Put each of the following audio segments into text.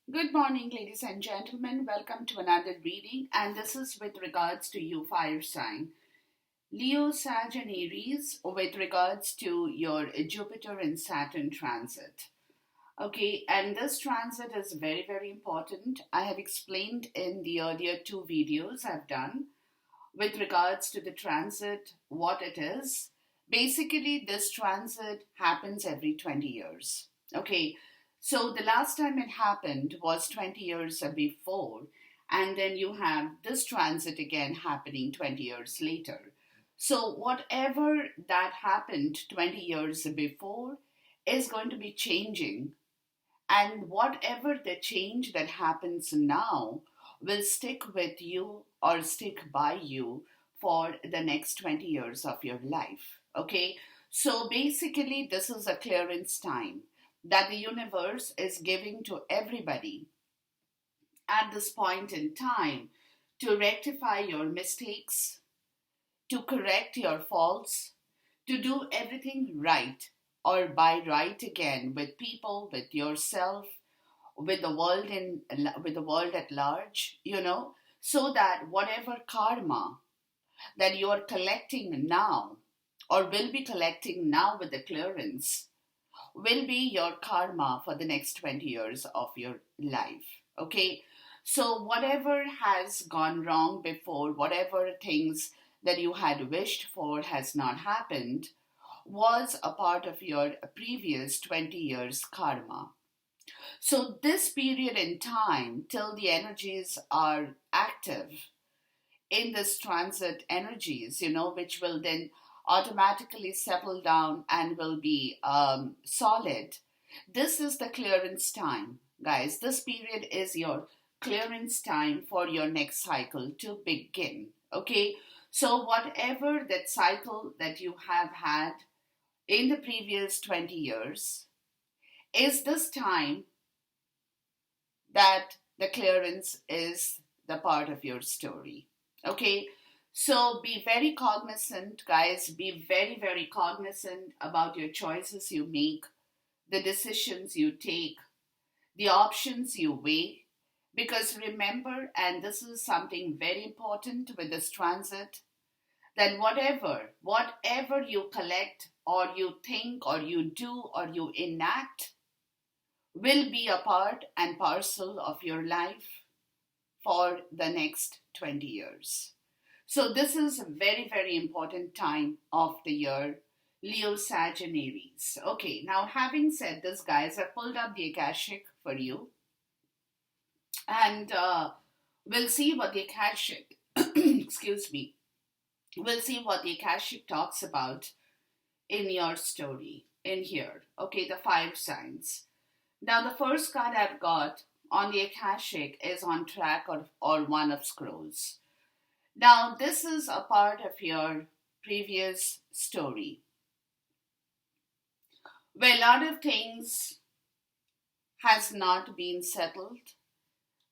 Good morning, ladies and gentlemen. Welcome to another reading, and this is with regards to you, fire sign. Leo, Sag, and Aries, with regards to your Jupiter and Saturn transit. Okay, and this transit is very, very important. I have explained in the earlier two videos I've done with regards to the transit, what it is. Basically, this transit happens every 20 years. Okay, so the last time it happened was 20 years before, and then you have this transit again happening 20 years later. So, whatever that happened 20 years before is going to be changing, and whatever the change that happens now will stick with you or stick by you for the next 20 years of your life. Okay? So basically, this is a clearance time that the universe is giving to everybody at this point in time to rectify your mistakes, to correct your faults, to do everything right or by right again with people, with yourself, with the world with the world at large, so that whatever karma that you are collecting now or will be collecting now with the clearance will be your karma for the next 20 years of your life. Okay, so whatever has gone wrong before, whatever things that you had wished for has not happened, was a part of your previous 20 years karma. So, this period in time, till the energies are active in this transit energies, which will then automatically settle down and will be solid. This is the clearance time, guys. This period is your clearance time for your next cycle to begin. Okay, so whatever that cycle that you have had in the previous 20 years is this time that the clearance is the part of your story. Okay, so be very cognizant, guys. Be very, very cognizant about your choices you make, the decisions you take, the options you weigh. Because remember, and this is something very important with this transit, that whatever you collect or you think or you do or you enact will be a part and parcel of your life for the next 20 years. So, this is a very, very important time of the year, Leo, Sag, and Aries. Okay, now having said this, guys, I pulled up the Akashic for you, and we'll see what the Akashic, excuse me, we'll see what the Akashic talks about in your story in here. Okay, the five signs. Now, the first card I've got on the Akashic is on track or one of scrolls. Now, this is a part of your previous story where a lot of things has not been settled.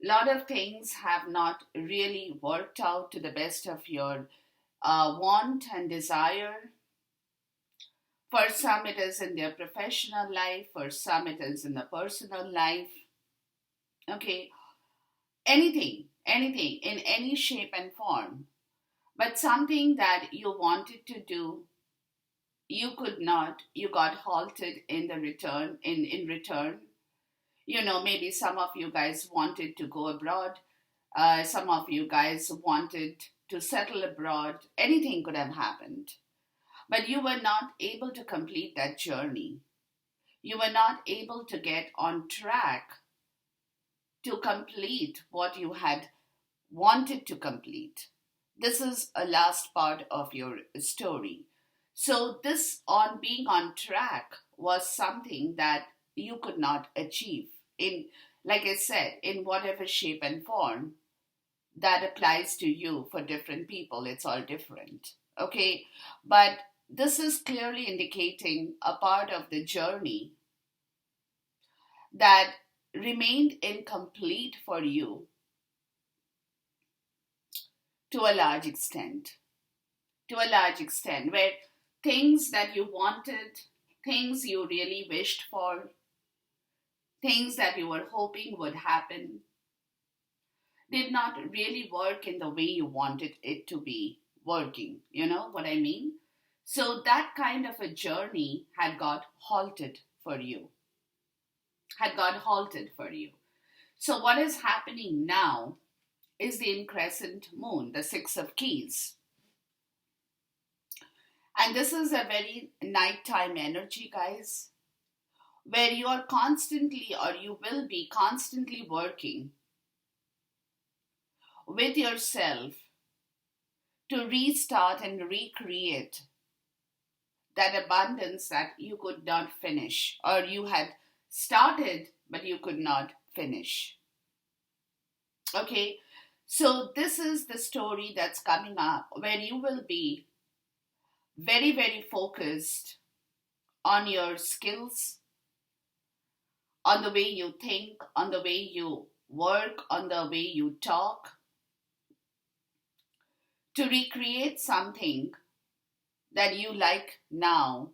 A lot of things have not really worked out to the best of your want and desire. For some, it is in their professional life. For some, it is in the personal life. Okay, anything in any shape and form. But something that you wanted to do, you could not. You got halted in the return. In return, maybe some of you guys wanted to go abroad. Some of you guys wanted to settle abroad. Anything could have happened. But you were not able to complete that journey. You were not able to get on track to complete what you had wanted to complete. This is a last part of your story. So, this on being on track was something that you could not achieve in, like I said, in whatever shape and form that applies to you. For different people, it's all different. Okay, but this is clearly indicating a part of the journey that remained incomplete for you to a large extent. Where things that you wanted, things you really wished for, things that you were hoping would happen did not really work in the way you wanted it to be working. You know what I mean? So that kind of a journey had got halted for you, had got halted for you. So what is happening now is the increscent moon, the Six of Keys. And this is a very nighttime energy, guys, where you are constantly, or you will be constantly working with yourself to restart and recreate that abundance that you could not finish, or you had started but you could not finish. Okay, so this is the story that's coming up where you will be very, very focused on your skills, on the way you think, on the way you work, on the way you talk, to recreate something that you like now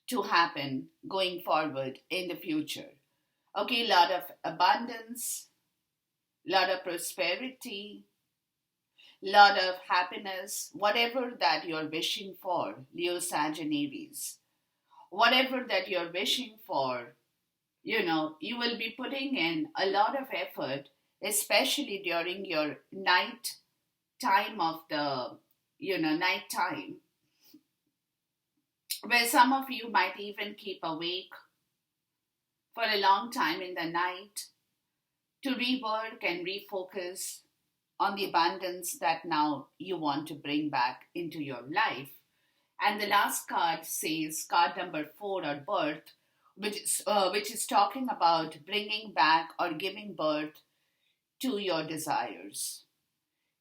to happen going forward in the future. Okay, lot of abundance, lot of prosperity, lot of happiness, whatever that you're wishing for, Leo, Sagittarius, whatever that you're wishing for, you will be putting in a lot of effort, especially during your night time of the, night time, where some of you might even keep awake for a long time in the night to rework and refocus on the abundance that now you want to bring back into your life. And the last card says, card number 4, or birth, which is talking about bringing back or giving birth to your desires,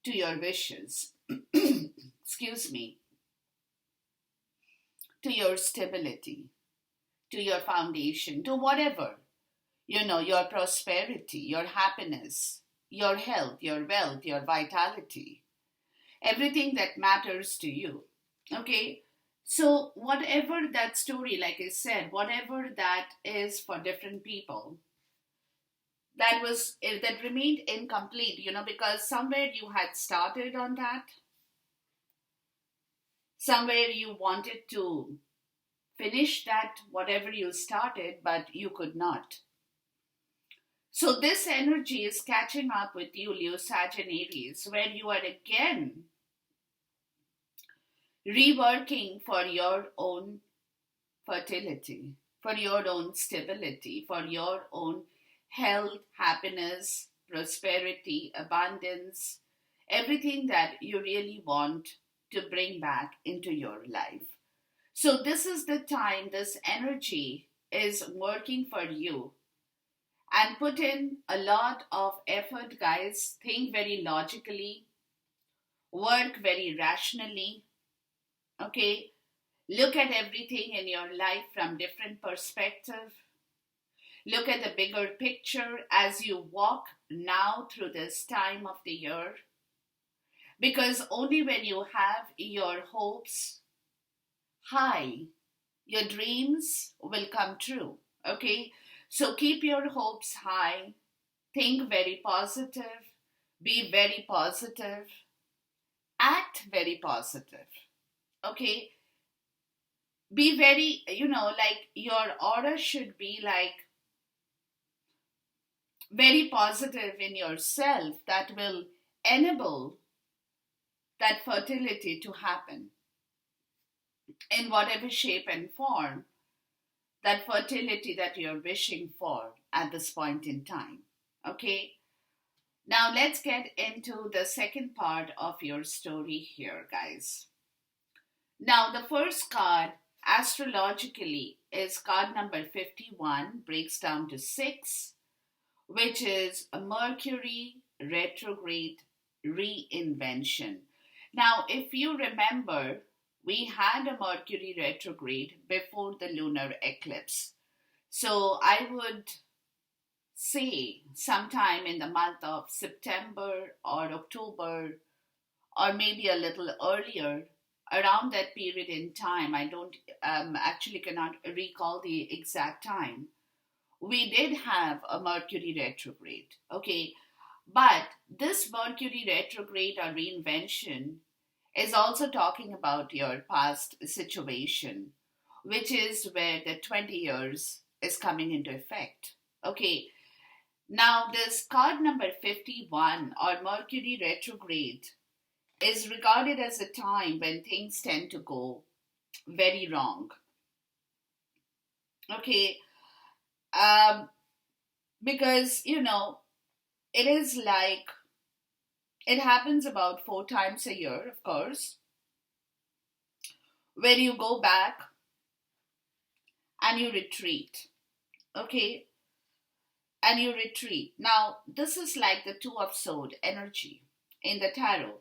to your wishes, excuse me, to your stability, to your foundation, to whatever, your prosperity, your happiness, your health, your wealth, your vitality, everything that matters to you. Okay? So, whatever that story, like I said, whatever that is for different people, that remained incomplete, because somewhere you had started on that, somewhere you wanted to finish that, whatever you started, but you could not. So this energy is catching up with you, Leo, Sagittarius, where you are again reworking for your own fertility, for your own stability, for your own health, happiness, prosperity, abundance, everything that you really want to bring back into your life. So this is the time this energy is working for you, and put in a lot of effort, guys. Think very logically, work very rationally. Okay, look at everything in your life from different perspective. Look at the bigger picture as you walk now through this time of the year, because only when you have your hopes high, your dreams will come true. Okay, so keep your hopes high, think very positive, be very positive, act very positive. Okay, be very, like your aura should be like very positive in yourself, that will enable that fertility to happen in whatever shape and form, that fertility that you're wishing for at this point in time. Okay, now let's get into the second part of your story here, guys. Now, the first card astrologically is card number 51, breaks down to 6, which is a Mercury Retrograde reinvention. Now, if you remember, we had a Mercury retrograde before the lunar eclipse. So I would say sometime in the month of September or October, or maybe a little earlier, around that period in time, I don't actually cannot recall the exact time, we did have a Mercury retrograde. Okay, but this Mercury retrograde or reinvention is also talking about your past situation, which is where the 20 years is coming into effect. Okay, now this card number 51 or Mercury retrograde is regarded as a time when things tend to go very wrong. Okay, um, because it is like it happens about 4 times a year, of course, where you go back and you retreat. Okay, and you retreat. Now, this is like the Two of Swords energy in the tarot,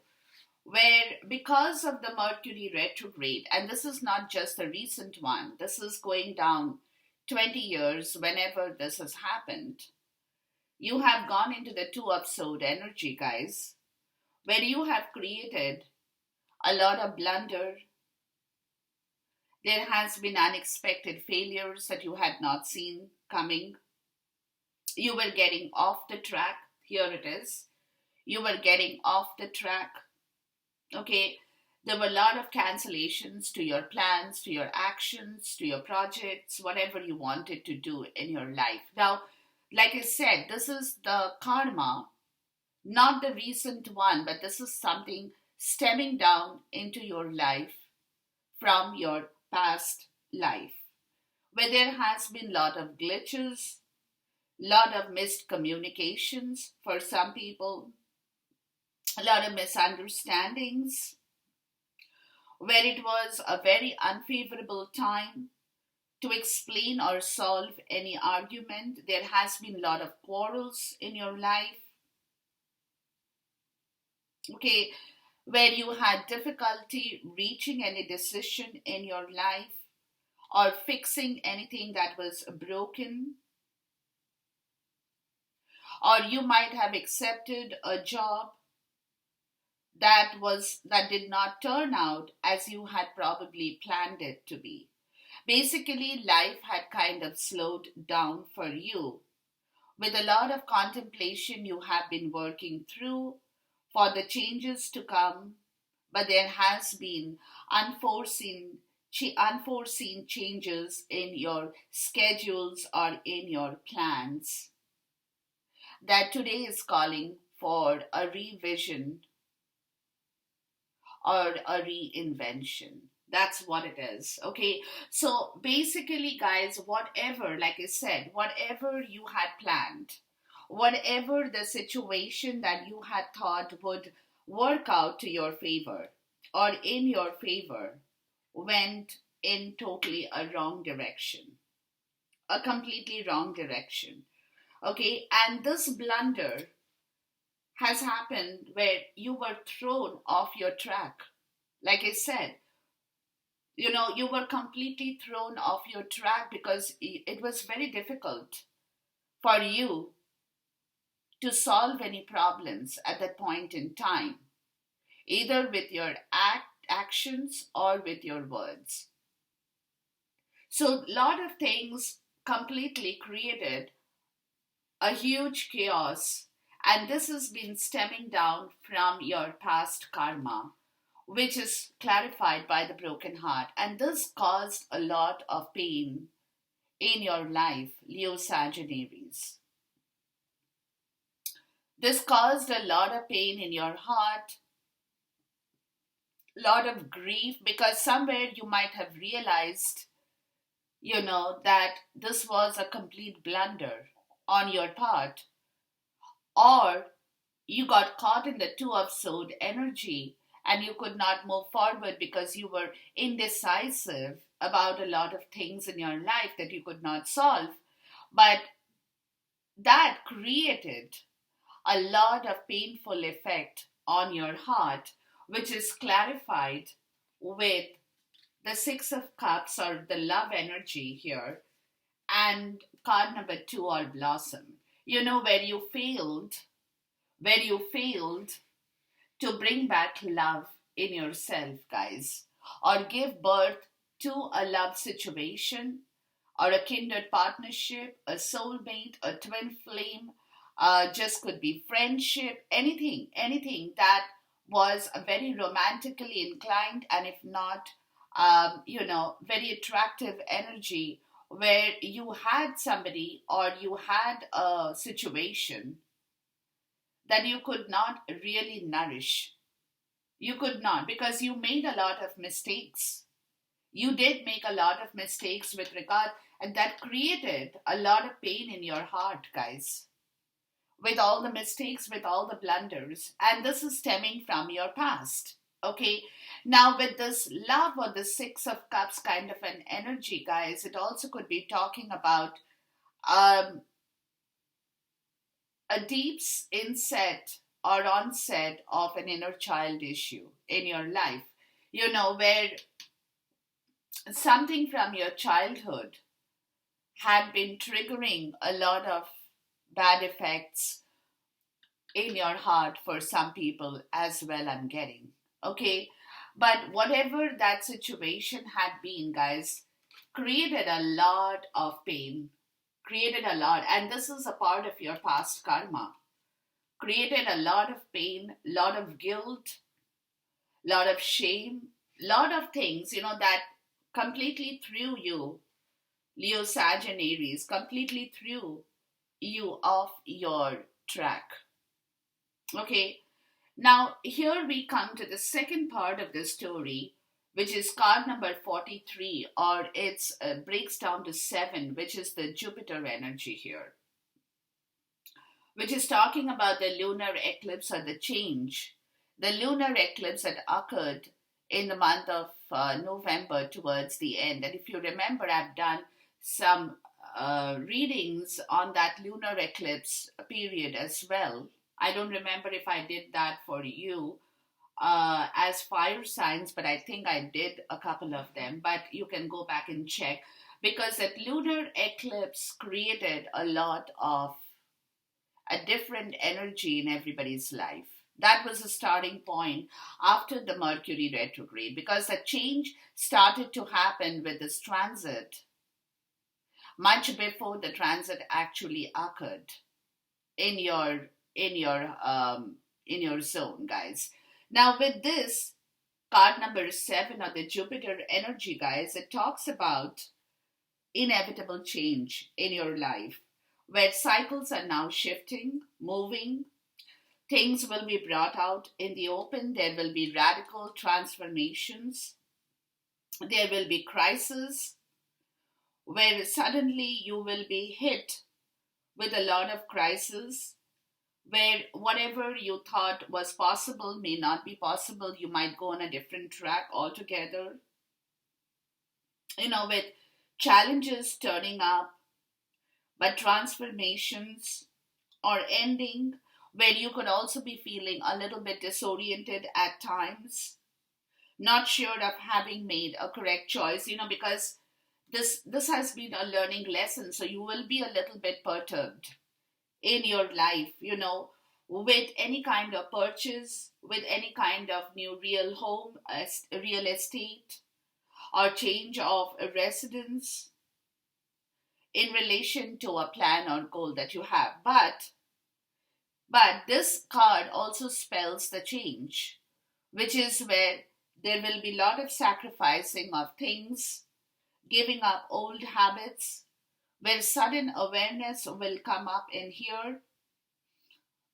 where because of the Mercury retrograde, and this is not just the recent one, this is going down 20 years whenever this has happened, you have gone into the Two of Swords energy, guys, where you have created a lot of blunder. There has been unexpected failures that you had not seen coming. You were getting off the track. Here it is. You were getting off the track. Okay. There were a lot of cancellations to your plans, to your actions, to your projects, whatever you wanted to do in your life. Now, like I said, this is the karma, not the recent one, but this is something stemming down into your life from your past life, where there has been a lot of glitches, lot of missed communications for some people, a lot of misunderstandings, where it was a very unfavorable time to explain or solve any argument. There has been a lot of quarrels in your life. Okay, where you had difficulty reaching any decision in your life or fixing anything that was broken, or you might have accepted a job that did not turn out as you had probably planned it to be. Basically, life had kind of slowed down for you. With a lot of contemplation, you have been working through for the changes to come, but there has been unforeseen changes in your schedules or in your plans that today is calling for a revision or a reinvention. That's what it is. Okay. So basically, guys, whatever, like I said, whatever you had planned, whatever the situation that you had thought would work out to your favor or in your favor went in totally a wrong direction, a completely wrong direction. Okay. And this blunder has happened where you were thrown off your track. Like I said, you were completely thrown off your track because it was very difficult for you to solve any problems at that point in time, either with your actions or with your words. So, a lot of things completely created a huge chaos, and this has been stemming down from your past karma, which is clarified by the broken heart. And this caused a lot of pain in your life, Leo Sagittarius. This caused a lot of pain in your heart, a lot of grief, because somewhere you might have realized, that this was a complete blunder on your part, or you got caught in the Two of Swords energy and you could not move forward because you were indecisive about a lot of things in your life that you could not solve. But that created a lot of painful effect on your heart, which is clarified with the Six of Cups or the love energy here, and card number 2 or blossom. Where you failed to bring back love in yourself, guys, or give birth to a love situation, or a kindred partnership, a soulmate, a twin flame, just could be friendship, anything that was a very romantically inclined, and if not, very attractive energy, where you had somebody or you had a situation that you could not really nourish. You could not, because you made a lot of mistakes. You did make a lot of mistakes with regard, and that created a lot of pain in your heart, guys. With all the mistakes, with all the blunders. And this is stemming from your past. Okay. Now, with this love or the Six of Cups kind of an energy, guys, it also could be talking about um, a deep inset or onset of an inner child issue in your life. Where something from your childhood had been triggering a lot of bad effects in your heart for some people as well, I'm getting. Okay? But whatever that situation had been, guys, created a lot of pain, created a lot, and this is a part of your past karma, created a lot of pain, lot of guilt, lot of shame, lot of things, that completely threw you, Leo, Sag, and Aries, completely threw you off your track. Okay, now here we come to the second part of the story, which is card number 43, or it breaks down to 7, which is the Jupiter energy here, which is talking about the lunar eclipse or the change. The lunar eclipse that occurred in the month of November towards the end. And if you remember, I've done some readings on that lunar eclipse period as well. I don't remember if I did that for you as fire signs, but I think I did a couple of them. But you can go back and check, because that lunar eclipse created a lot of a different energy in everybody's life. That was the starting point after the Mercury retrograde, because the change started to happen with this transit much before the transit actually occurred in your zone, guys. Now, with this card number 7 or the Jupiter energy, guys, it talks about inevitable change in your life, where cycles are now shifting, moving. Things will be brought out in the open. There will be radical transformations. There will be crises where suddenly you will be hit with a lot of crises, where whatever you thought was possible may not be possible. You might go on a different track altogether. With challenges turning up, but transformations or ending, where you could also be feeling a little bit disoriented at times, not sure of having made a correct choice, because this has been a learning lesson, so you will be a little bit perturbed in your life, with any kind of purchase, with any kind of new real home, real estate, or change of a residence in relation to a plan or goal that you have. But this card also spells the change, which is where there will be a lot of sacrificing of things, giving up old habits, where sudden awareness will come up in here,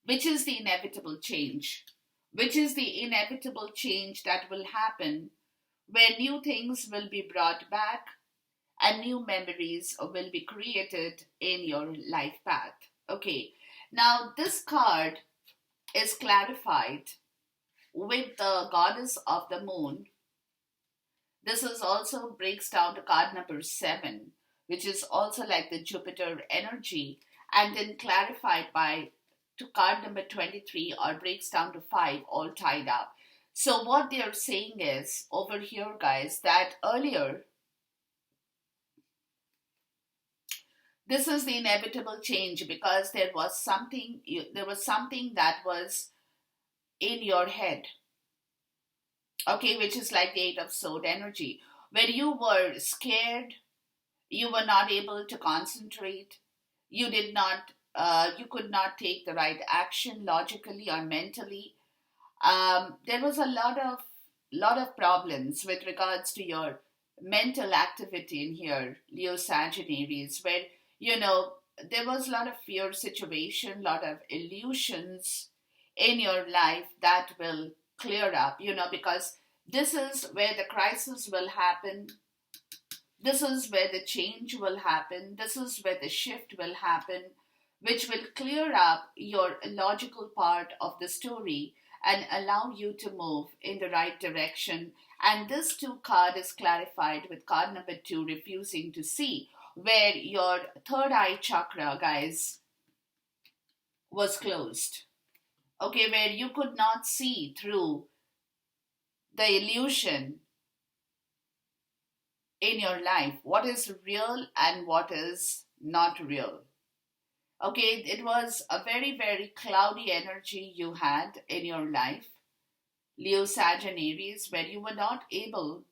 which is the inevitable change. Which is the inevitable change that will happen, where new things will be brought back and new memories will be created in your life path. Okay, now this card is clarified with the goddess of the moon. This is also breaks down to card number 7, which is also like the Jupiter energy, and then clarified to card number 23, or breaks down to 5, all tied up. So what they are saying is over here, guys, that earlier, this is the inevitable change, because there was something that was in your head, okay, which is like the 8 of sword energy, where you were scared, You were not able to concentrate. You did not, you could not take the right action logically or mentally. There was a lot of problems with regards to your mental activity in here, Leo Sagittarius, where you know there was a lot of fear situation, lot of illusions in your life that will clear up, because this is where the crisis will happen. This is where the change will happen. This is where the shift will happen, which will clear up your logical part of the story and allow you to move in the right direction. And this two card is clarified with card number two, refusing to see, where your third eye chakra, guys, was closed. Okay, where you could not see through the illusion in your life, what is real and what is not real. Okay, it was a very, very cloudy energy you had in your life, Leo Sagittarius, where you were not able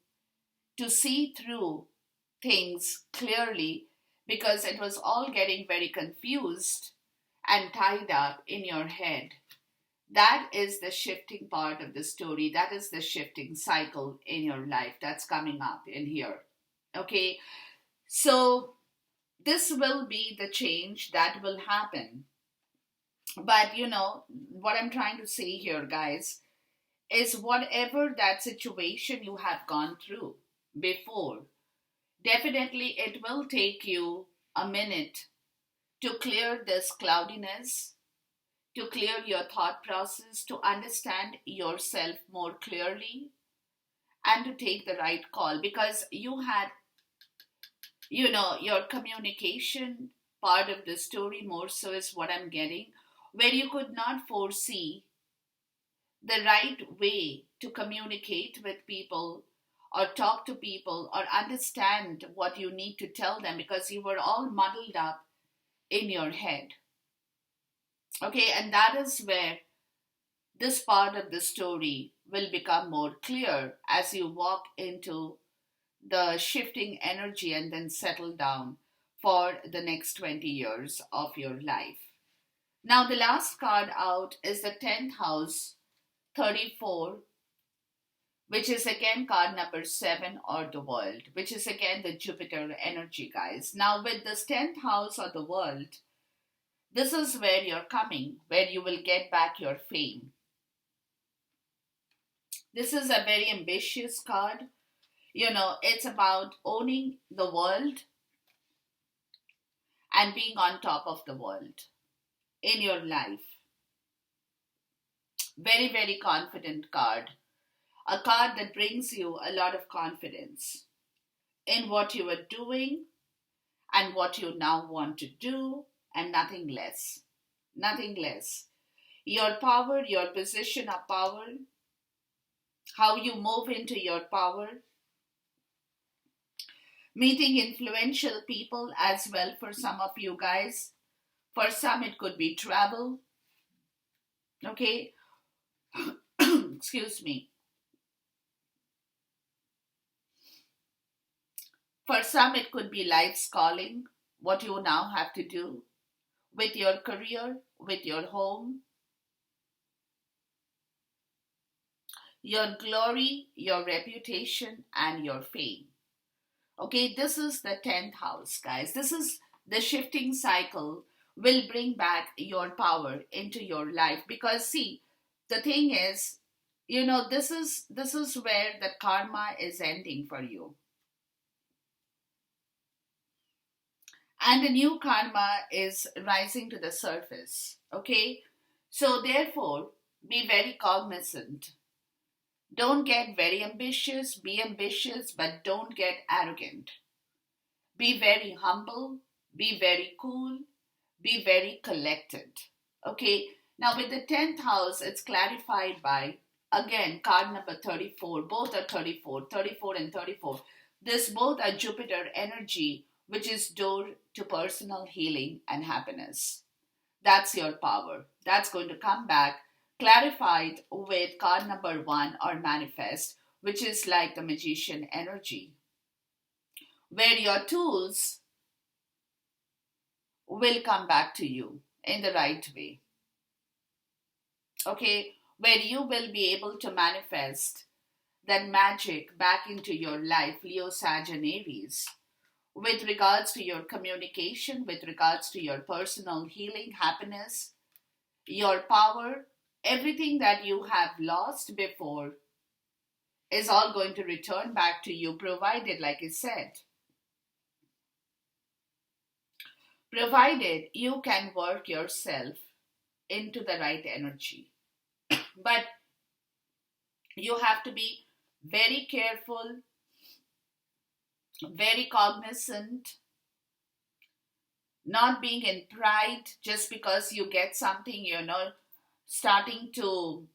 to see through things clearly because it was all getting very confused and tied up in your head. That is the shifting part of the story. That is the shifting cycle in your life that's coming up in here. Okay, so this will be the change that will happen. But what I'm trying to say here, guys, is whatever that situation you have gone through before, definitely it will take you a minute to clear this cloudiness, to clear your thought process, to understand yourself more clearly, and to take the right call, because you had your communication part of the story more so is what I'm getting, where you could not foresee the right way to communicate with people or talk to people or understand what you need to tell them because you were all muddled up in your head. Okay, and that is where this part of the story will become more clear as you walk into the shifting energy and then settle down for the next 20 years of your life. Now, the last card out is the 10th house, 34, which is again card number 7, or the world, which is again the Jupiter energy, guys. Now, with this 10th house or the world, this is where you're coming, where you will get back your fame. This is a very ambitious card. It's about owning the world and being on top of the world in your life. Very, very confident card. A card that brings you a lot of confidence in what you are doing and what you now want to do, and nothing less. Nothing less. Your power, your position of power, how you move into your power, meeting influential people as well for some of you guys. For some, it could be travel. Okay? Excuse me. For some, it could be life's calling, what you now have to do with your career, with your home, your glory, your reputation, and your fame. Okay, this is the 10th house, guys. This is the shifting cycle will bring back your power into your life. Because see, the thing is, this is where the karma is ending for you. And a new karma is rising to the surface. Okay? So therefore, be very cognizant. Don't get very ambitious. Be ambitious, but don't get arrogant. Be very humble. Be very cool. Be very collected. Okay? Now with the 10th house, it's clarified by, again, card number 34. Both are 34. 34 and 34. This both are Jupiter energy, which is door to personal healing and happiness. That's your power. That's going to come back clarified with card number 1, or manifest, which is like the magician energy, where your tools will come back to you in the right way. Okay, where you will be able to manifest that magic back into your life, Leo, Sag, and Aries, with regards to your communication, with regards to your personal healing, happiness, your power, everything that you have lost before is all going to return back to you, provided, like I said, provided you can work yourself into the right energy. But you have to be very careful, very cognizant, not being in pride just because you get something, starting to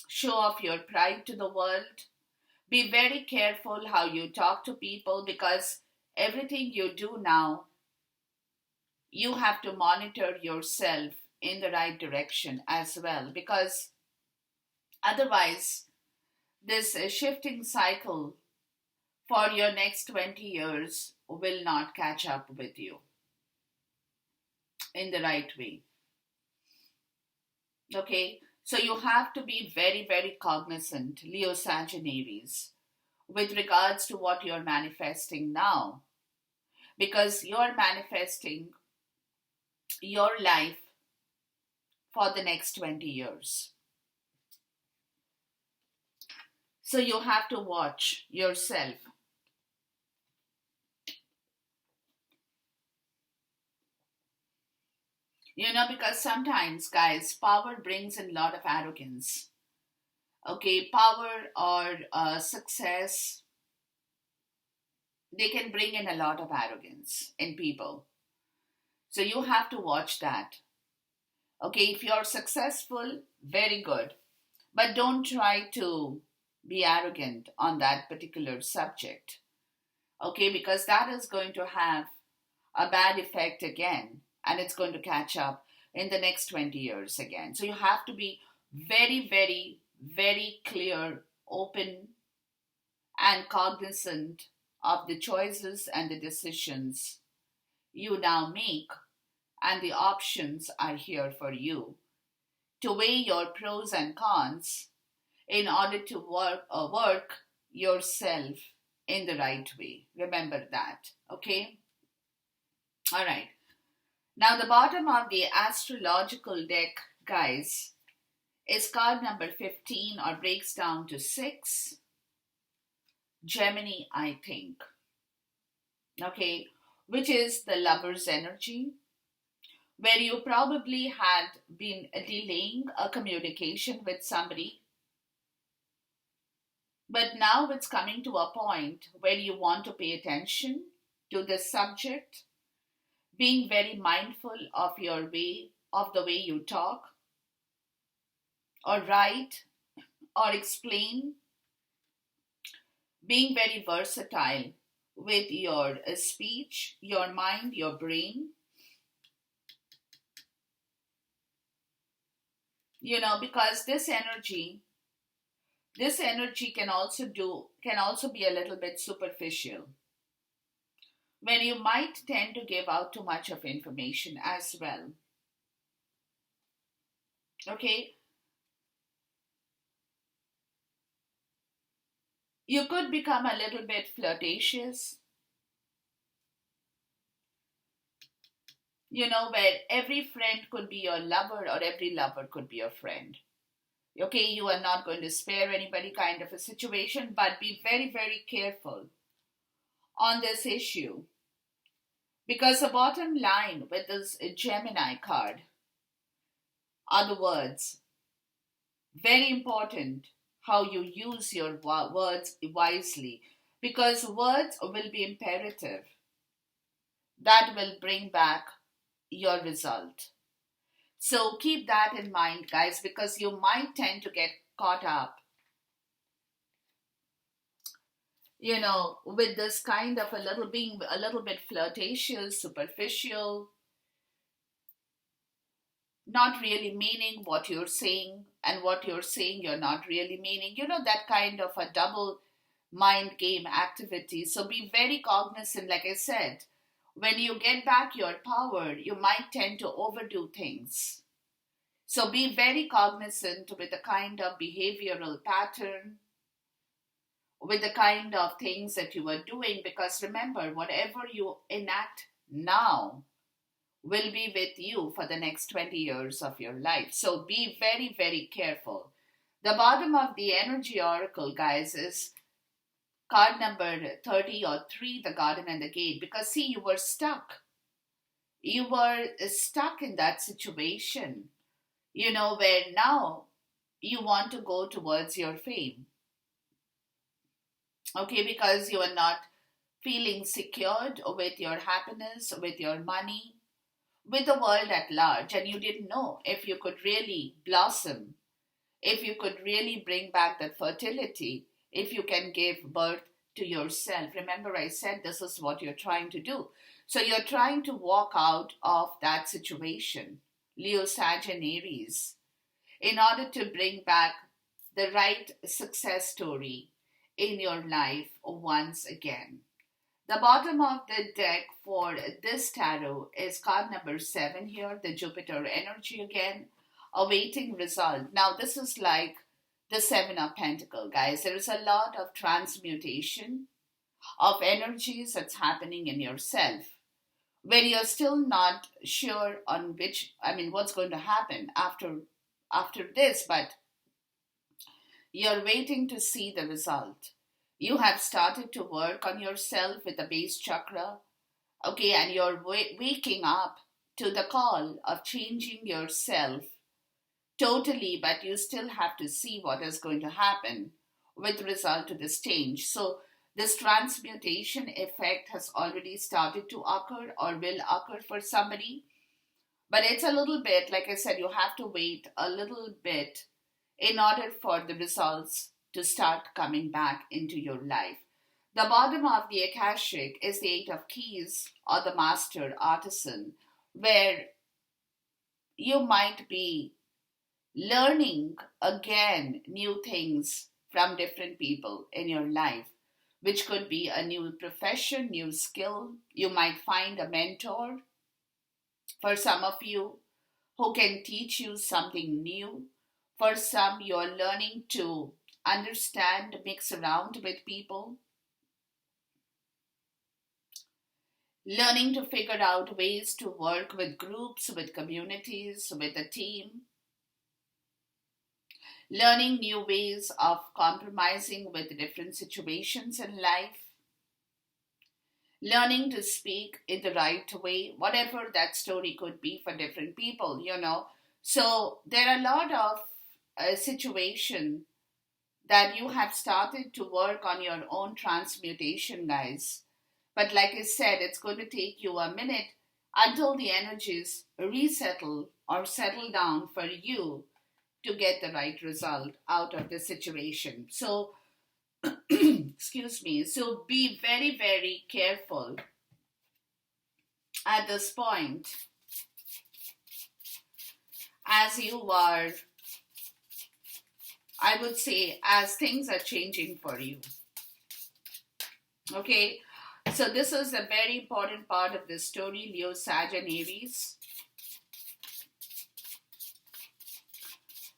show off your pride to the world. Be very careful how you talk to people, because everything you do now, you have to monitor yourself in the right direction as well, because otherwise, this shifting cycle for your next 20 years will not catch up with you in the right way. Okay, so you have to be very, very cognizant, Leo, Sag, and Aries, with regards to what you're manifesting now, because you're manifesting your life for the next 20 years. So you have to watch yourself. Because sometimes, guys, power brings in a lot of arrogance. Okay, power or success, they can bring in a lot of arrogance in people. So you have to watch that. Okay, if you're successful, very good. But don't try to be arrogant on that particular subject. Okay, because that is going to have a bad effect again, and it's going to catch up in the next 20 years again. So you have to be very, very, very clear, open, and cognizant of the choices and the decisions you now make, and the options are here for you to weigh your pros and cons in order to work yourself in the right way. Remember that, okay? All right. Now, the bottom of the astrological deck, guys, is card number 15, or breaks down to 6. Gemini, I think. Okay, which is the lover's energy, where you probably had been delaying a communication with somebody, but now it's coming to a point where you want to pay attention to this subject, being very mindful of the way you talk, or write, or explain, being very versatile with your speech, your mind, your brain. Because this energy can also be a little bit superficial, when you might tend to give out too much of information as well. Okay, you could become a little bit flirtatious, where every friend could be your lover, or every lover could be your friend. Okay, you are not going to spare anybody kind of a situation, but be very, very careful on this issue. Because the bottom line with this Gemini card are the words. Very important how you use your words wisely, because words will be imperative. That will bring back your result. So keep that in mind, guys, because you might tend to get caught up, with this kind of being a little bit flirtatious, superficial, not really meaning what you're saying, and what you're saying you're not really meaning. That kind of a double mind game activity. So be very cognizant, like I said. When you get back your power, you might tend to overdo things. So be very cognizant with the kind of behavioral pattern, with the kind of things that you are doing, because remember, whatever you enact now will be with you for the next 20 years of your life. So be very, very careful. The bottom of the energy oracle, guys, is card number 30 or 3, the garden and the gate. Because see, you were stuck. You were stuck in that situation, where now you want to go towards your fame. Okay, because you are not feeling secured with your happiness, with your money, with the world at large, and you didn't know if you could really blossom, if you could really bring back that fertility, if you can give birth to yourself. Remember, I said this is what you're trying to do. So you're trying to walk out of that situation, Leo, Sag, and Aries, in order to bring back the right success story in your life once again. The bottom of the deck for this tarot is card number 7 here, the Jupiter energy again, awaiting result. Now, this is like the 7 of Pentacles, guys. There is a lot of transmutation of energies that's happening in yourself, when you're still not sure on what's going to happen after this, but you're waiting to see the result. You have started to work on yourself with the base chakra, okay, and you're waking up to the call of changing yourself totally, but you still have to see what is going to happen with result to this change. So this transmutation effect has already started to occur or will occur for somebody, but it's a little bit, like I said, you have to wait a little bit in order for the results to start coming back into your life. The bottom of the Akashic is the 8 of Keys, or the Master Artisan, where you might be learning again new things from different people in your life, which could be a new profession, new skill. You might find a mentor for some of you who can teach you something new. For some, you're learning to understand, mix around with people, learning to figure out ways to work with groups, with communities, with a team, learning new ways of compromising with different situations in life, learning to speak in the right way, whatever that story could be for different people, So there are a lot of situations that you have started to work on your own transmutation, guys. But like I said, it's going to take you a minute until the energies resettle or settle down for you to get the right result out of the situation. So, excuse me. So be very, very careful at this point as you are, I would say, as things are changing for you. Okay, so this is a very important part of this story, Leo, Sag, and Aries.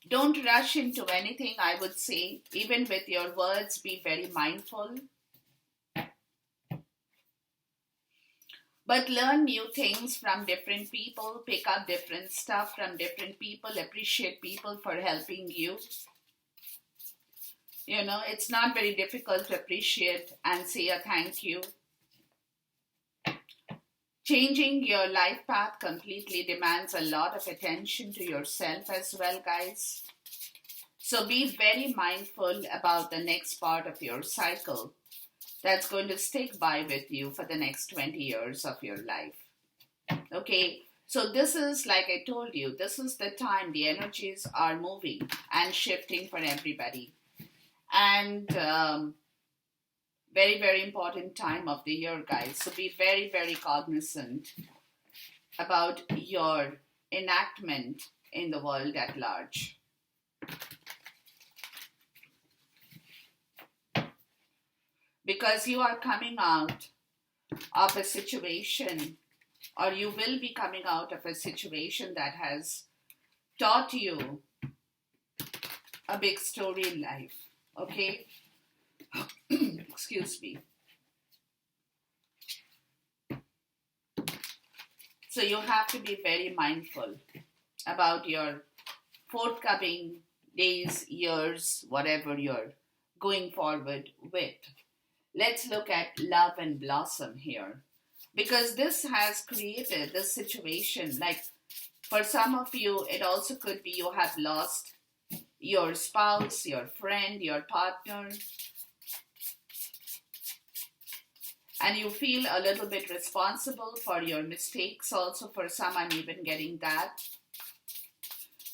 Don't rush into anything, I would say. Even with your words, be very mindful. But learn new things from different people, pick up different stuff from different people, appreciate people for helping you. It's not very difficult to appreciate and say a thank you. Changing your life path completely demands a lot of attention to yourself as well, guys. So be very mindful about the next part of your cycle that's going to stick by with you for the next 20 years of your life. Okay, so this is, like I told you, this is the time the energies are moving and shifting for everybody. And very, very important time of the year, guys. So be very, very cognizant about your enactment in the world at large. because you are coming out of a situation, or you will be coming out of a situation that has taught you a big story in life. Okay? Excuse me. So you have to be very mindful about your forthcoming days, years, whatever you're going forward with. Let's look at love and blossom here. Because this has created this situation. Like for some of you, it also could be you have lost your spouse, your friend, your partner, and you feel a little bit responsible for your mistakes. Also, for some, I'm even getting that.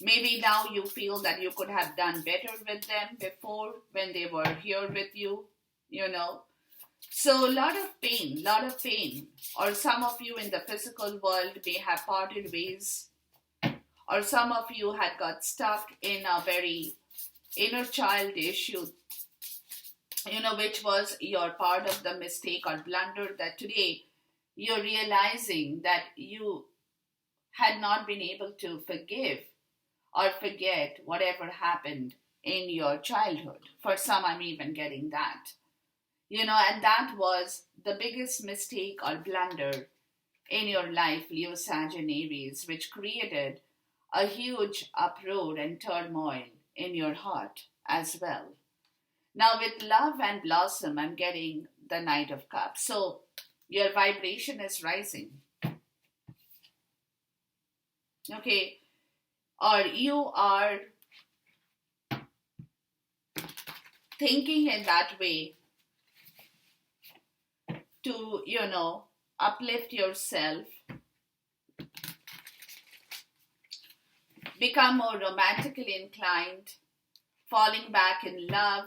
Maybe now you feel that you could have done better with them before when they were here with you, you know. So a lot of pain, or some of you in the physical world may have parted ways, or some of you had got stuck in a very inner child issue, which was your part of the mistake or blunder that today you're realizing that you had not been able to forgive or forget whatever happened in your childhood. For some, I'm even getting that. And that was the biggest mistake or blunder in your life, Leo, Sag, and Aries, which created a huge uproar and turmoil in your heart as well. Now, with love and blossom, I'm getting the Knight of Cups. So, your vibration is rising. Okay? Or you are thinking in that way to, uplift yourself, become more romantically inclined, falling back in love,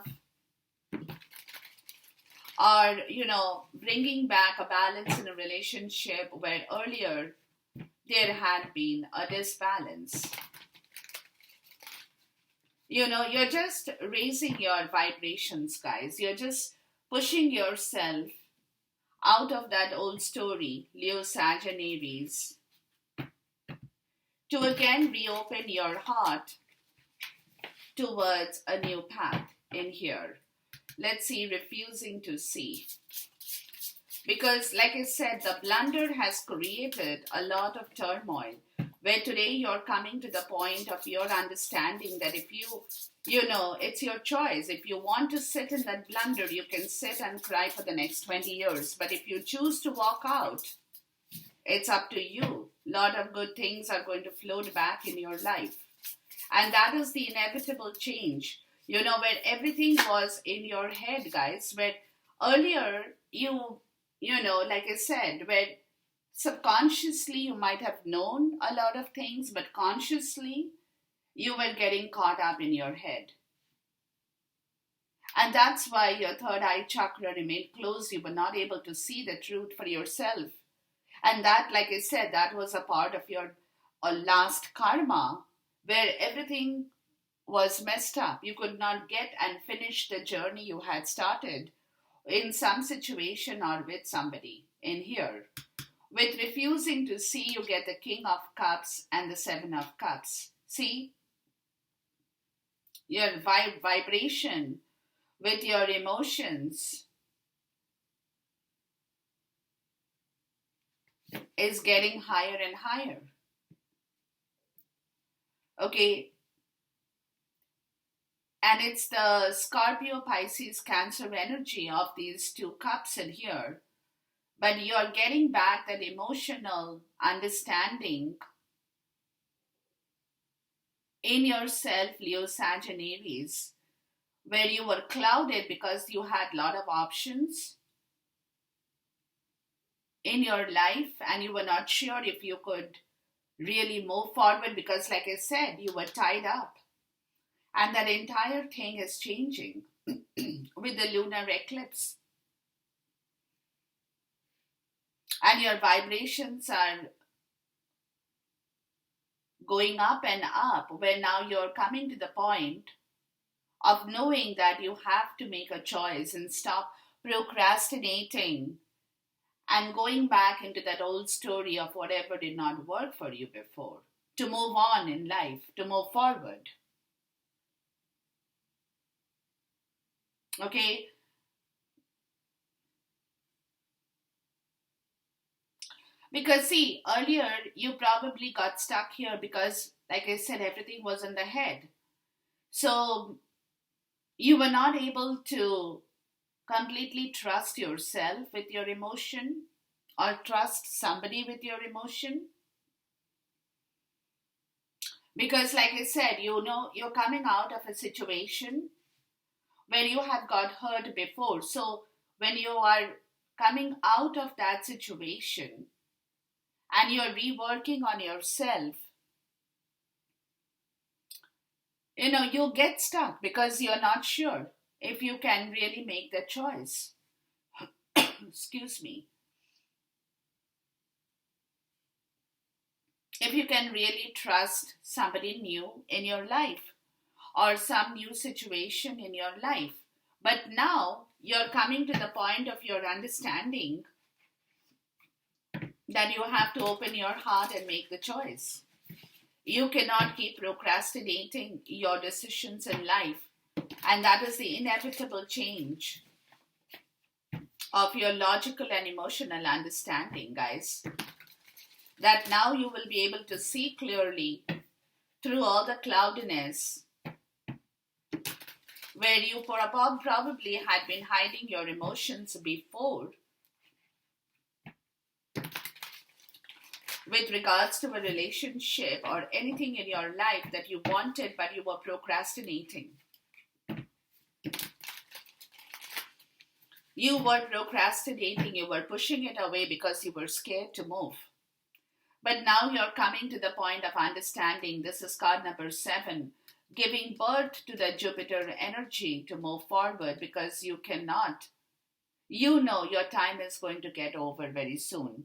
or, bringing back a balance in a relationship where earlier there had been a disbalance. You're just raising your vibrations, guys. You're just pushing yourself out of that old story, Leo, Sag, and Aries, to again reopen your heart towards a new path in here. Let's see, refusing to see. Because, like I said, the blunder has created a lot of turmoil, where today you're coming to the point of your understanding that if it's your choice. If you want to sit in that blunder, you can sit and cry for the next 20 years. But if you choose to walk out, it's up to you. A lot of good things are going to float back in your life. And that is the inevitable change. Where everything was in your head, guys. Where earlier like I said, where subconsciously you might have known a lot of things, but consciously you were getting caught up in your head. And that's why your third eye chakra remained closed. You were not able to see the truth for yourself. And that, like I said, that was a part of your last karma, where everything was messed up. You could not get and finish the journey you had started in some situation or with somebody in here. With refusing to see, you get the King of Cups and the Seven of Cups. See? Your vibration with your emotions is getting higher and higher. Okay? And it's the Scorpio, Pisces, Cancer energy of these two cups in here. But you're getting back that emotional understanding in yourself, Leo, Sag, and Aries, where you were clouded because you had a lot of options in your life and you were not sure if you could really move forward because, like I said, you were tied up. And that entire thing is changing with the lunar eclipse. And your vibrations are going up and up, where now you're coming to the point of knowing that you have to make a choice and stop procrastinating, and going back into that old story of whatever did not work for you before, to move on in life, to move forward. Okay? Because, see, earlier you probably got stuck here because, like I said, everything was in the head. So you were not able to completely trust yourself with your emotion or trust somebody with your emotion. Because, like I said, you're coming out of a situation where you have got hurt before. So, when you are coming out of that situation and you're reworking on yourself, you get stuck because you're not sure if you can really make the choice. Excuse me. If you can really trust somebody new in your life or some new situation in your life. But now you're coming to the point of your understanding that you have to open your heart and make the choice. You cannot keep procrastinating your decisions in life. And that is the inevitable change of your logical and emotional understanding, guys. That now you will be able to see clearly through all the cloudiness where you probably had been hiding your emotions before with regards to a relationship or anything in your life that you wanted but you were procrastinating. You were procrastinating, you were pushing it away because you were scared to move. But now you're coming to the point of understanding. This is card number 7, giving birth to the Jupiter energy to move forward because you cannot. You know your time is going to get over very soon.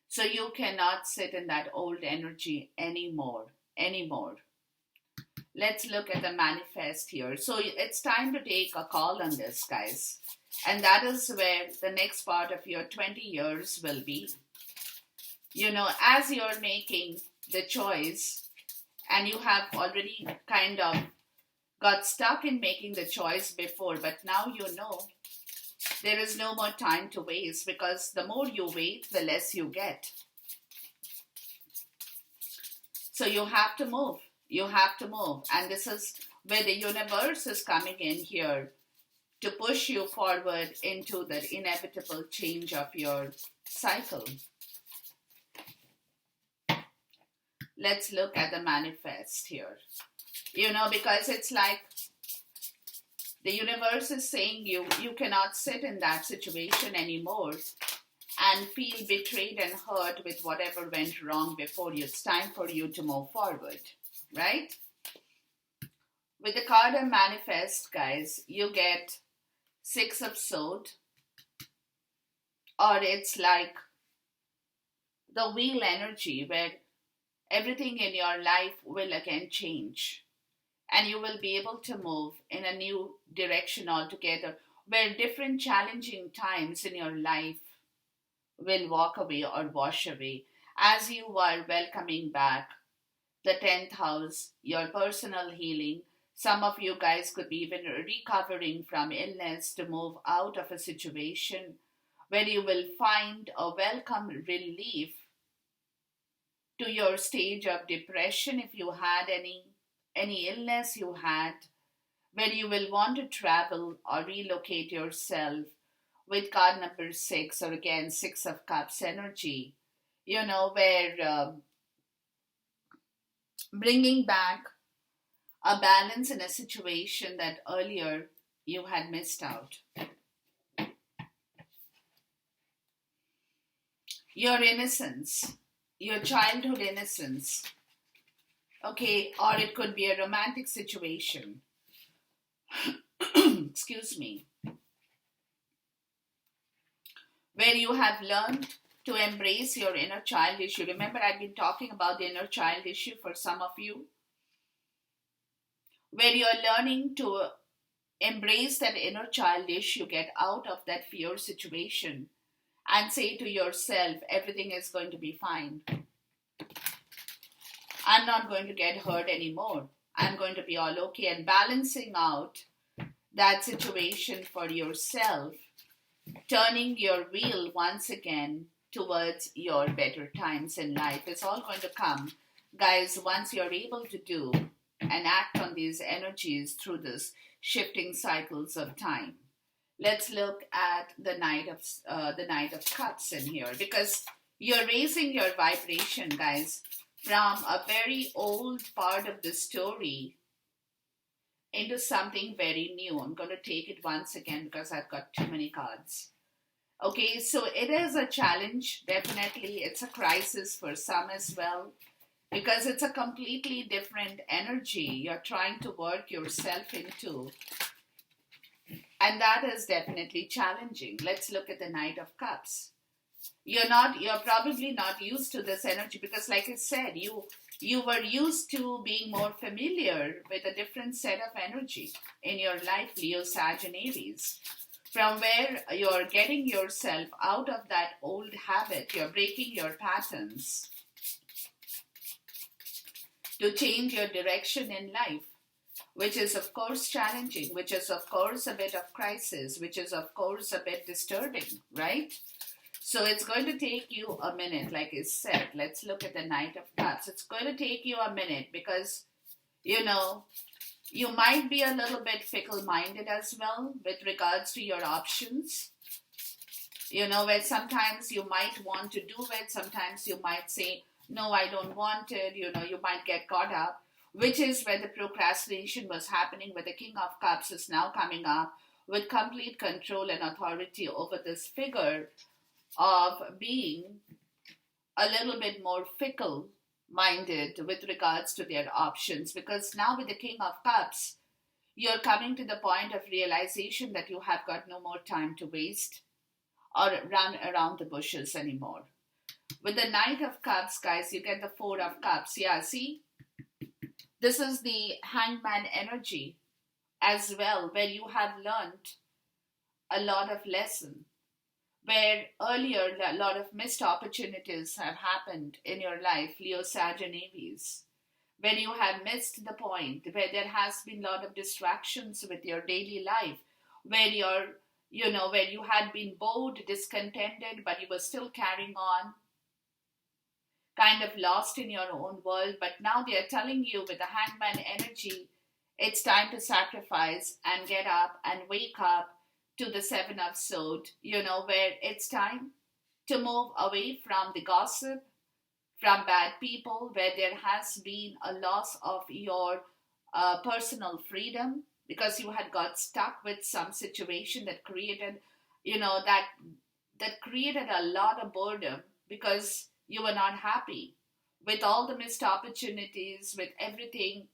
So you cannot sit in that old energy anymore. Let's look at the manifest here. So it's time to take a call on this, guys. And that is where the next part of your 20 years will be. As you're making the choice and you have already kind of got stuck in making the choice before, but now there is no more time to waste because the more you wait, the less you get. So you have to move. And this is where the universe is coming in here to push you forward into the inevitable change of your cycle. Let's look at the manifest here. Because it's like the universe is saying you cannot sit in that situation anymore and feel betrayed and hurt with whatever went wrong before you. It's time for you to move forward, right? With the card of manifest, guys, you get 6 of Swords, or it's like the wheel energy where everything in your life will again change. And you will be able to move in a new direction altogether, where different challenging times in your life will walk away or wash away as you are welcoming back the 10th house, your personal healing. Some of you guys could be even recovering from illness to move out of a situation where you will find a welcome relief to your stage of depression if you had any illness you had, where you will want to travel or relocate yourself with card number 6, or again 6 of Cups energy, where bringing back a balance in a situation that earlier you had missed out. Your innocence, your childhood innocence, okay, or it could be a romantic situation. Excuse me. Where you have learned to embrace your inner child issue. Remember, I've been talking about the inner child issue for some of you. Where you're learning to embrace that inner childish, you get out of that fear situation and say to yourself, everything is going to be fine. I'm not going to get hurt anymore. I'm going to be all okay. And balancing out that situation for yourself, turning your wheel once again towards your better times in life. It's all going to come, guys, once you're able to do and act on these energies through this shifting cycles of time. Let's look at the Knight of Cups in here, because you're raising your vibration, guys, from a very old part of the story into something very new. I'm going to take it once again because I've got too many cards. Okay, so it is a challenge, definitely. It's a crisis for some as well, because it's a completely different energy you're trying to work yourself into. And that is definitely challenging. Let's look at the Knight of Cups. You're probably not used to this energy because, like I said, you were used to being more familiar with a different set of energy in your life, Leo, Sag, and Aries. From where you're getting yourself out of that old habit, you're breaking your patterns to change your direction in life, which is of course challenging, which is of course a bit of crisis, which is of course a bit disturbing, right? So it's going to take you a minute, like I said. Let's look at the Knight of Cups. It's going to take you a minute because, you might be a little bit fickle-minded as well with regards to your options. Where sometimes you might want to do it, sometimes you might say, no, I don't want it, you might get caught up, which is where the procrastination was happening, where the King of Cups is now coming up with complete control and authority over this figure of being a little bit more fickle-minded with regards to their options. Because now with the King of Cups, you're coming to the point of realization that you have got no more time to waste or run around the bushes anymore. With the Knight of Cups, guys, you get the Four of Cups. Yeah, see? This is the Hangman energy as well, where you have learned a lot of lesson. Where earlier a lot of missed opportunities have happened in your life, Leo, Sag, and Aries. Where you have missed the point, where there has been a lot of distractions with your daily life, where where you had been bored, discontented, but you were still carrying on, kind of lost in your own world. But now they are telling you with the Hangman energy, it's time to sacrifice and get up and wake up to the Seven of Swords, where it's time to move away from the gossip, from bad people, where there has been a loss of your personal freedom because you had got stuck with some situation that created, that created a lot of boredom because you were not happy with all the missed opportunities, with everything,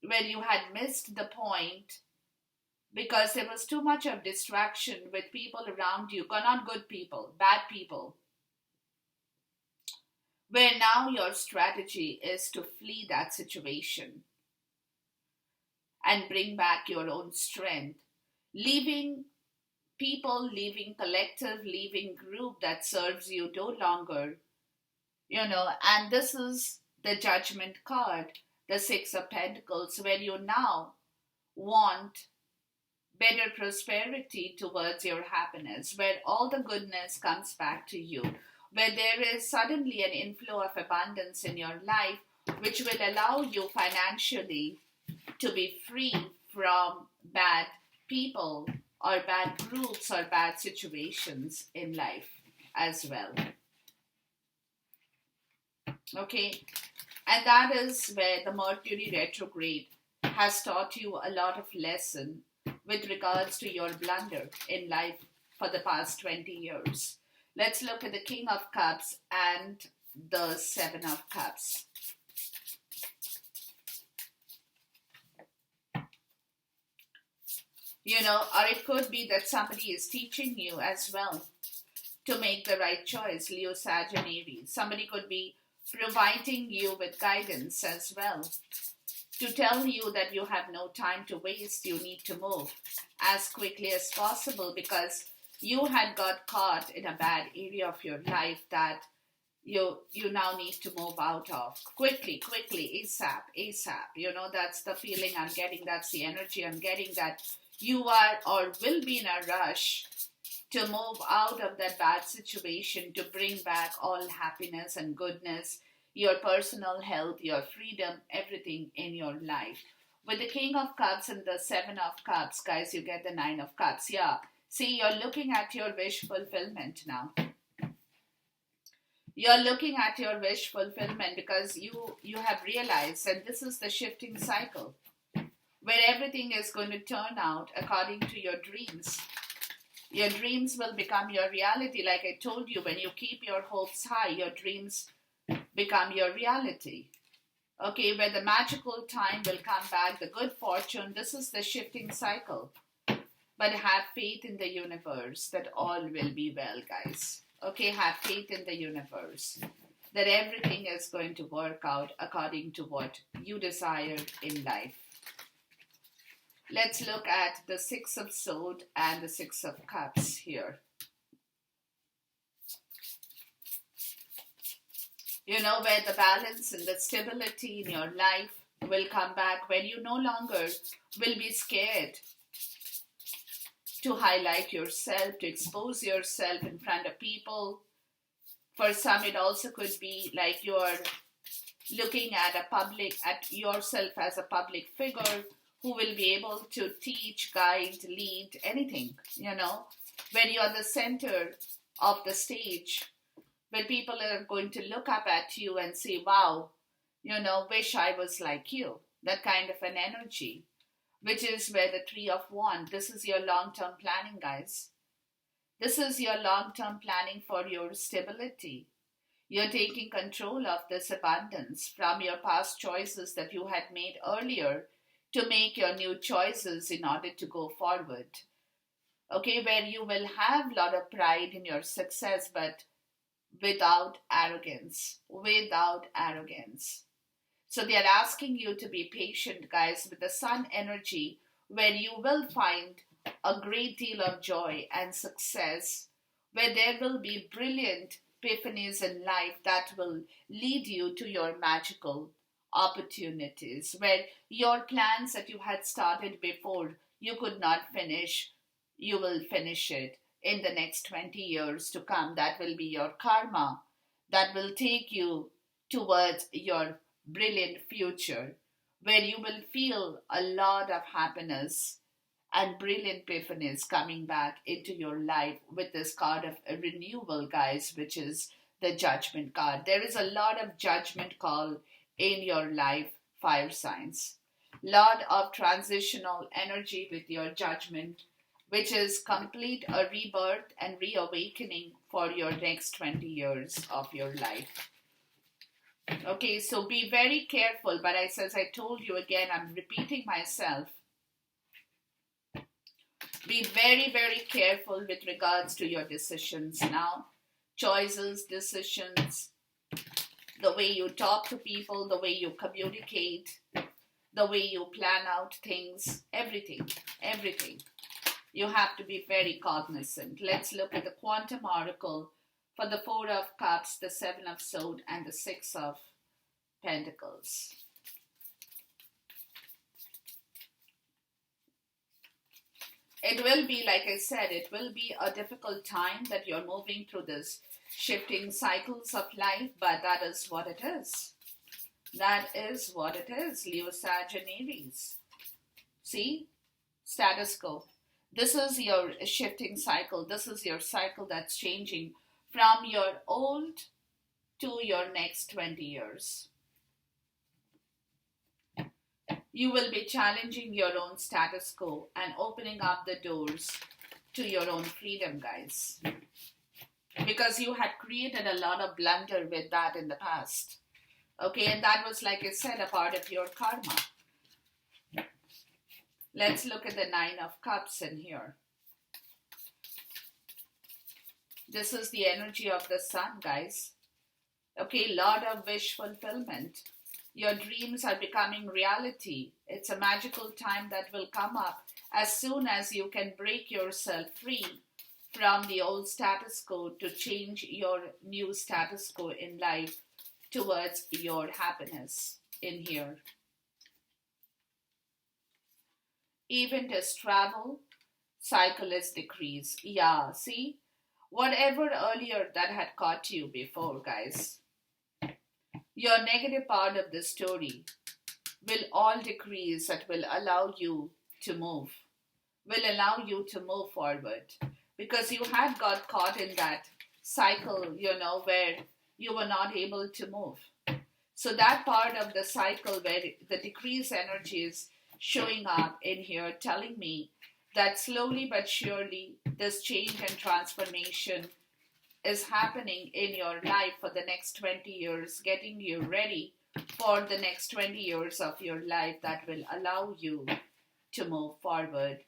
where you had missed the point because there was too much of distraction with people around you, not good people, bad people. Where now your strategy is to flee that situation and bring back your own strength, leaving people, leaving collective, leaving group that serves you no longer, and this is the Judgment card, the Six of Pentacles, where you now want better prosperity towards your happiness, where all the goodness comes back to you, where there is suddenly an inflow of abundance in your life, which will allow you financially to be free from bad people or bad groups or bad situations in life as well. Okay, and that is where the Mercury Retrograde has taught you a lot of lesson with regards to your blunder in life for the past 20 years. Let's look at the King of Cups and the Seven of Cups. Or it could be that somebody is teaching you as well to make the right choice, Leo, Sag, and Aries. Somebody could be providing you with guidance as well to tell you that you have no time to waste. You need to move as quickly as possible because you had got caught in a bad area of your life that you now need to move out of quickly, ASAP. That's the feeling I'm getting. That's the energy I'm getting, that you are or will be in a rush to move out of that bad situation, to bring back all happiness and goodness, your personal health, your freedom, everything in your life. With the King of Cups and the Seven of Cups, guys, you get the Nine of Cups. Yeah. See, you're looking at your wish fulfillment now. You're looking at your wish fulfillment because you have realized, and this is the shifting cycle, where everything is going to turn out according to your dreams. Your dreams will become your reality. Like I told you, when you keep your hopes high, your dreams become your reality. Okay, where the magical time will come back, the good fortune, this is the shifting cycle. But have faith in the universe that all will be well, guys. Okay, have faith in the universe that everything is going to work out according to what you desire in life. Let's look at the Six of Swords and the Six of Cups here. Where the balance and the stability in your life will come back, when you no longer will be scared to highlight yourself, to expose yourself in front of people. For some, it also could be like you're looking at yourself as a public figure who will be able to teach, guide, lead, anything, when you're the center of the stage, when people are going to look up at you and say, wow, wish I was like you. That kind of an energy, which is where the Three of Wands, this is your long-term planning, guys. This is your long-term planning for your stability. You're taking control of this abundance from your past choices that you had made earlier to make your new choices in order to go forward. Okay, where you will have a lot of pride in your success, but without arrogance. So they are asking you to be patient, guys, with the Sun energy, where you will find a great deal of joy and success, where there will be brilliant epiphanies in life that will lead you to your magical opportunities, where your plans that you had started before you could not finish, you will finish it in the next 20 years to come. That will be your karma that will take you towards your brilliant future, where you will feel a lot of happiness and brilliant epiphanies coming back into your life with this card of a renewal, guys, which is the Judgment card. There is a lot of judgment call in your life, fire signs. Lot of transitional energy with your Judgment, which is complete a rebirth and reawakening for your next 20 years of your life. Okay, so be very careful, but as I told you again, I'm repeating myself. Be very, very careful with regards to your decisions now. Choices, decisions, the way you talk to people, the way you communicate, the way you plan out things, everything. You have to be very cognizant. Let's look at the Quantum Oracle for the Four of Cups, the Seven of Swords, and the Six of Pentacles. It will be, like I said, it will be a difficult time that you're moving through this shifting cycles of life, but that is what it is. That is what it is, Leo, Sag, and Aries. See? Status quo. This is your shifting cycle. This is your cycle that's changing from your old to your next 20 years. You will be challenging your own status quo and opening up the doors to your own freedom, guys. Because you had created a lot of blunder with that in the past. Okay, and that was, like I said, a part of your karma. Let's look at the Nine of Cups in here. This is the energy of the Sun, guys. Okay, lot of wish fulfillment. Your dreams are becoming reality. It's a magical time that will come up as soon as you can break yourself free from the old status quo to change your new status quo in life towards your happiness in here. Event is travel, cycle is decrease. Yeah, see? Whatever earlier that had caught you before, guys, your negative part of the story will all decrease. That will allow you to move, will allow you to move forward. Because you had got caught in that cycle, where you were not able to move. So that part of the cycle where the decreased energy is showing up in here, telling me that slowly but surely this change and transformation is happening in your life for the next 20 years, getting you ready for the next 20 years of your life that will allow you to move forward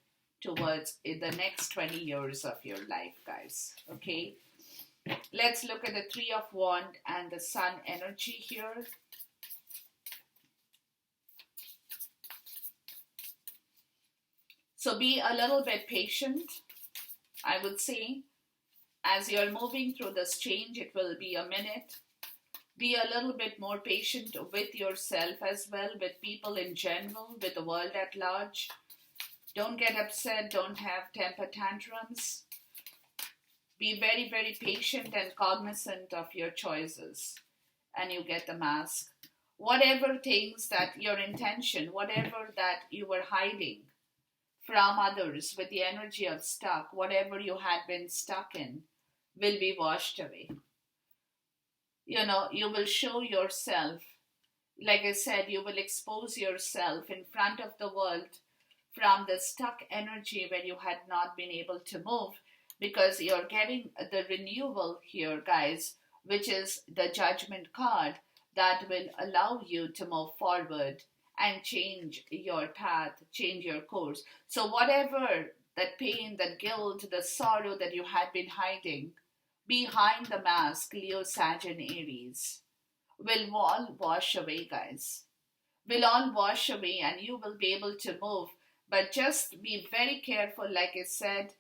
towards the next 20 years of your life, guys. Okay, let's look at the Three of Wands and the Sun energy here. So be a little bit patient, I would say. As you're moving through this change, it will be a minute. Be a little bit more patient with yourself as well, with people in general, with the world at large. Don't get upset. Don't have temper tantrums. Be very, very patient and cognizant of your choices. And you get the mask. Whatever things that your intention, whatever that you were hiding from others with the energy of stuck, whatever you had been stuck in, will be washed away. You will show yourself, like I said, you will expose yourself in front of the world from the stuck energy where you had not been able to move, because you're getting the renewal here, guys, which is the Judgment card that will allow you to move forward and change your path, change your course. So whatever that pain, that guilt, the sorrow that you had been hiding behind the mask, Leo, Sag, and Aries, will all wash away, guys. Will all wash away and you will be able to move. But just be very careful, like I said,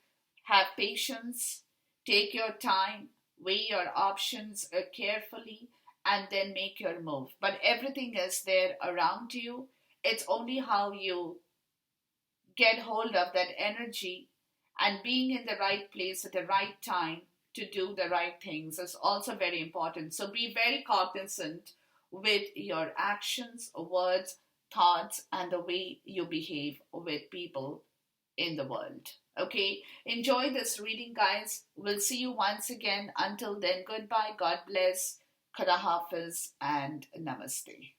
have patience, take your time, weigh your options carefully, and then make your move. But everything is there around you. It's only how you get hold of that energy and being in the right place at the right time to do the right things is also very important. So be very cognizant with your actions, words, thoughts, and the way you behave with people in the world. Okay, enjoy this reading, guys. We'll see you once again. Until then, goodbye, God bless, Khuda Hafiz, and Namaste.